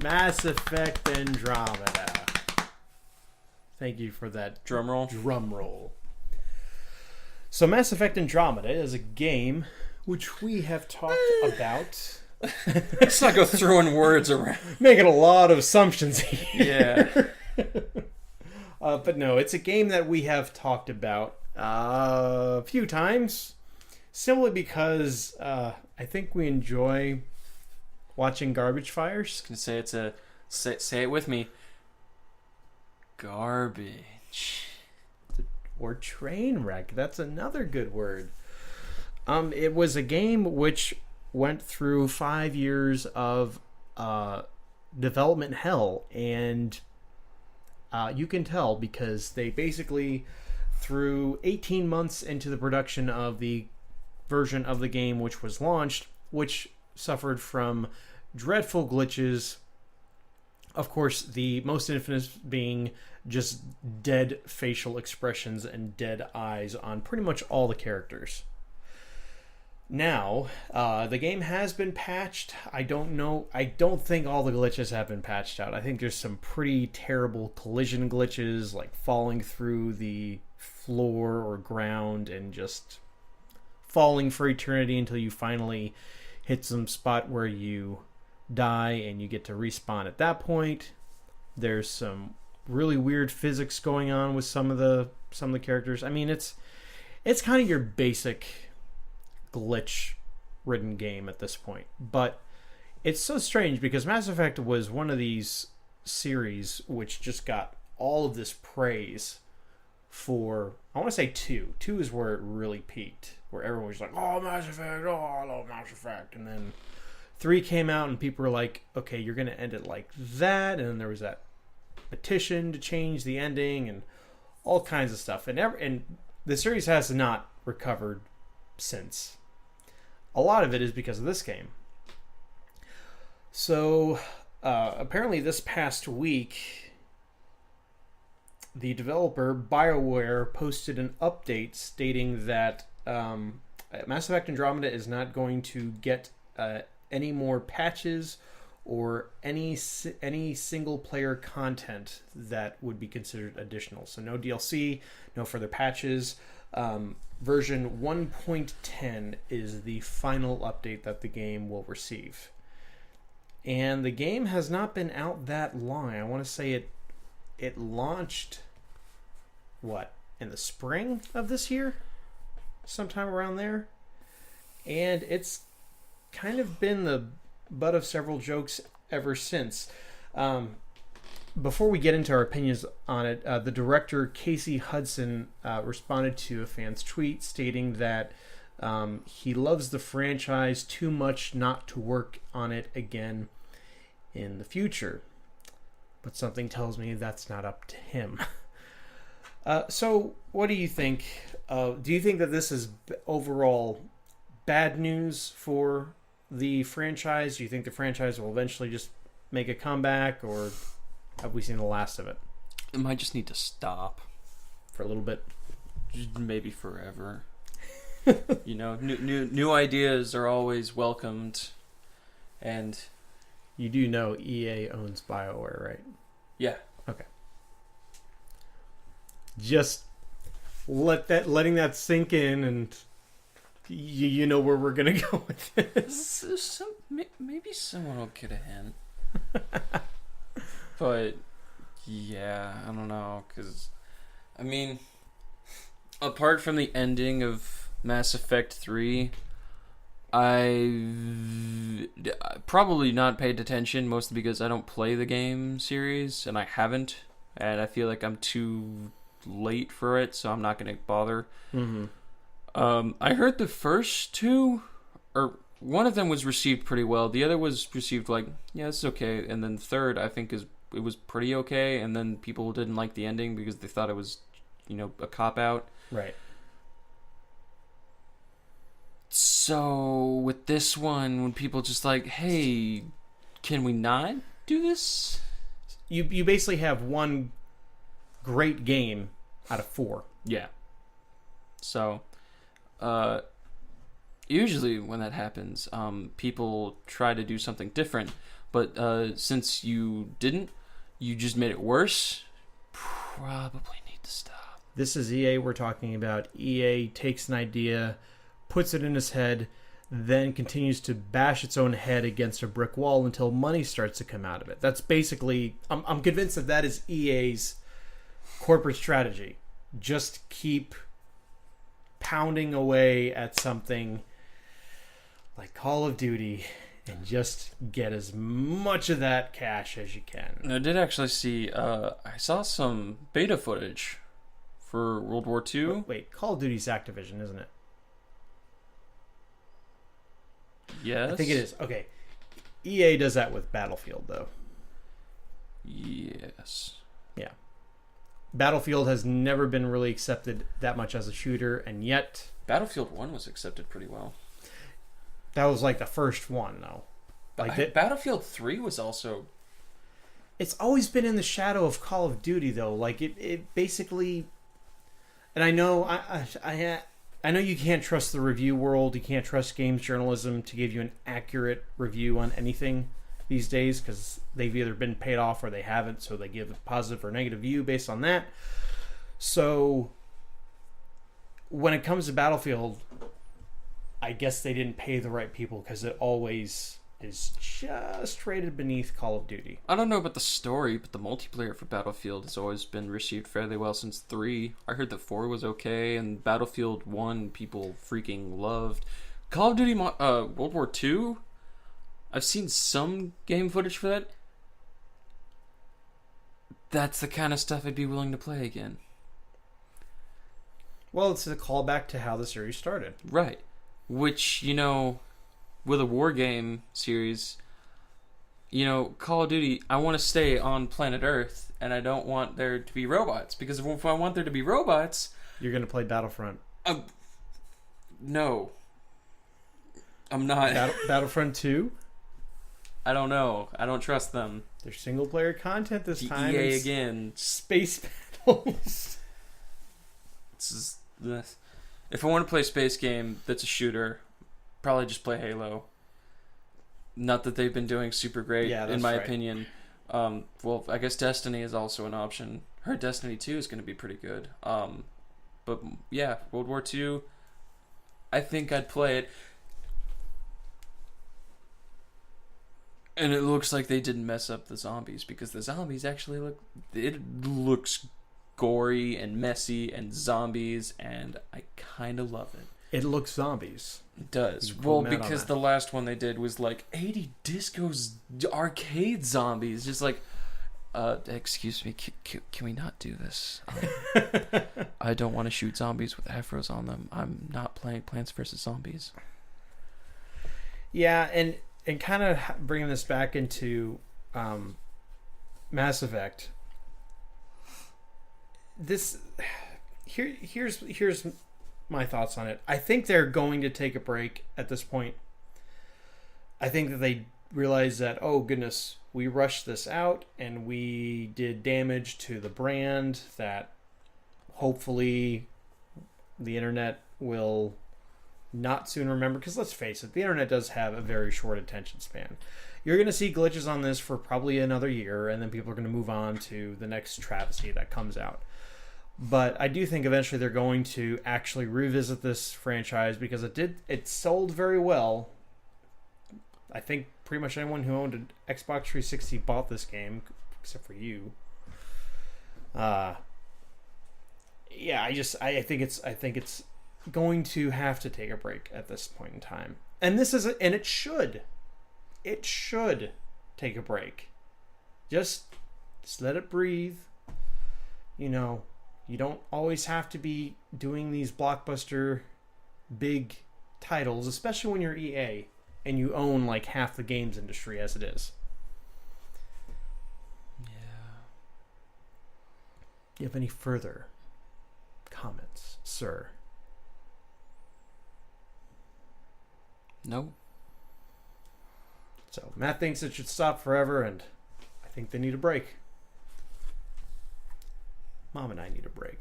Mass Effect Andromeda. Thank you for that Drum roll. drum roll. So Mass Effect Andromeda is a game which we have talked about. Let's not go throwing words around. Making a lot of assumptions here. Yeah. But no, it's a game that we have talked about a few times. Simply because I think we enjoy watching garbage fires. I was gonna say say it with me. Garbage. Or train wreck. That's another good word. It was a game which went through 5 years of development hell, and you can tell because they basically threw 18 months into the production of the version of the game which was launched, which suffered from dreadful glitches. Of course, the most infamous being just dead facial expressions and dead eyes on pretty much all the characters. Now, the game has been patched. I don't think all the glitches have been patched out. I think there's some pretty terrible collision glitches, like falling through the floor or ground and just falling for eternity until you finally hit some spot where you die and you get to respawn at that point. There's some really weird physics going on with some of the characters. I mean, it's kind of your basic glitch ridden game at this point, but it's so strange because Mass Effect was one of these series which just got all of this praise for, I want to say two is where it really peaked, where everyone was like, oh, Mass Effect, oh, I love Mass Effect. And then 3 came out and people were like, okay, you're going to end it like that. And then there was that petition to change the ending and all kinds of stuff. And the series has not recovered since. A lot of it is because of this game. So, apparently this past week, the developer, BioWare, posted an update stating that Mass Effect Andromeda is not going to get any more patches or any single-player content that would be considered additional. So no DLC, no further patches. Version 1.10 is the final update that the game will receive. And the game has not been out that long. I want to say it launched, in the spring of this year? Sometime around there. And it's kind of been the butt of several jokes ever since. Before we get into our opinions on it, the director, Casey Hudson, responded to a fan's tweet stating that he loves the franchise too much not to work on it again in the future. But something tells me that's not up to him. So, what do you think? Do you think that this is overall bad news for the franchise? Do you think the franchise will eventually just make a comeback, or have we seen the last of it? It might just need to stop. For a little bit? Maybe forever. New ideas are always welcomed. And you do know EA owns BioWare, right? Yeah. Okay. Just letting that sink in, and you know where we're gonna go with this. Maybe someone will get a hint. But yeah, I don't know, because I mean, apart from the ending of Mass Effect 3, I probably not paid attention, mostly because I don't play the game series, and I haven't, and I feel like I'm too late for it, so I'm not going to bother. Mm-hmm. I heard the first two, or one of them was received pretty well. The other was received like, yeah, it's okay. And then the third, I think, it was pretty okay. And then people didn't like the ending because they thought it was, a cop-out. Right. So with this one, when people just like, hey, can we not do this? You basically have one great game out of 4. Yeah. So, usually when that happens, people try to do something different. But since you didn't, you just made it worse. Probably need to stop. This is EA we're talking about. EA takes an idea, puts it in his head, then continues to bash its own head against a brick wall until money starts to come out of it. That's basically, I'm convinced that is EA's corporate strategy. Just keep pounding away at something like Call of Duty and just get as much of that cash as you can. And I did actually see, I saw some beta footage for World War II. Wait, Call of Duty's Activision, isn't it? Yes. I think it is. Okay. EA does that with Battlefield, though. Yes. Yeah. Battlefield has never been really accepted that much as a shooter, and yet... Battlefield 1 was accepted pretty well. That was like the first one, though. Like Battlefield 3 was also... It's always been in the shadow of Call of Duty, though. Like, it basically... And I know I know you can't trust the review world. You can't trust games journalism to give you an accurate review on anything these days because they've either been paid off or they haven't, so they give a positive or negative view based on that. So when it comes to Battlefield, I guess they didn't pay the right people because it always is just rated beneath Call of Duty. I don't know about the story, but the multiplayer for Battlefield has always been received fairly well since 3. I heard that 4 was okay, and Battlefield 1 people freaking loved. Call of Duty World War II, I've seen some game footage for that. That's the kind of stuff I'd be willing to play again. Well, it's a callback to how the series started. Right. Which, with a war game series, Call of Duty, I want to stay on planet Earth, and I don't want there to be robots. Because if I want there to be robots... You're going to play Battlefront. No. I'm not. Battlefront 2? I don't know. I don't trust them. There's single-player content this time. EA again. Space battles. If I want to play a space game that's a shooter, probably just play Halo. Not that they've been doing super great, in my opinion. Well, I guess Destiny is also an option. I heard Destiny 2 is going to be pretty good. But yeah, World War II, I think I'd play it. And it looks like they didn't mess up the zombies, because the zombies actually looks gory and messy and zombies, and I kind of love it. It looks zombies. It does. Well, because the last one they did was like 80 discos arcade zombies. Just like, excuse me, can we not do this? I don't want to shoot zombies with afros on them. I'm not playing Plants vs. Zombies. Yeah, and kind of bringing this back into Mass Effect. Here's my thoughts on it. I think they're going to take a break at this point. I think that they realize that, oh goodness, we rushed this out and we did damage to the brand that hopefully the internet will not soon remember, because let's face it, the internet does have a very short attention span. You're going to see glitches on this for probably another year, and then people are going to move on to the next travesty that comes out. But I do think eventually they're going to actually revisit this franchise, because it sold very well. I think pretty much anyone who owned an Xbox 360 bought this game, except for you. Yeah, I think it's going to have to take a break at this point in time. And it should take a break. Just let it breathe. You don't always have to be doing these blockbuster big titles, especially when you're EA and you own like half the games industry as it is. Yeah. You have any further comments, sir? No. So Matt thinks it should stop forever, and I think they need a break. Mom and I need a break.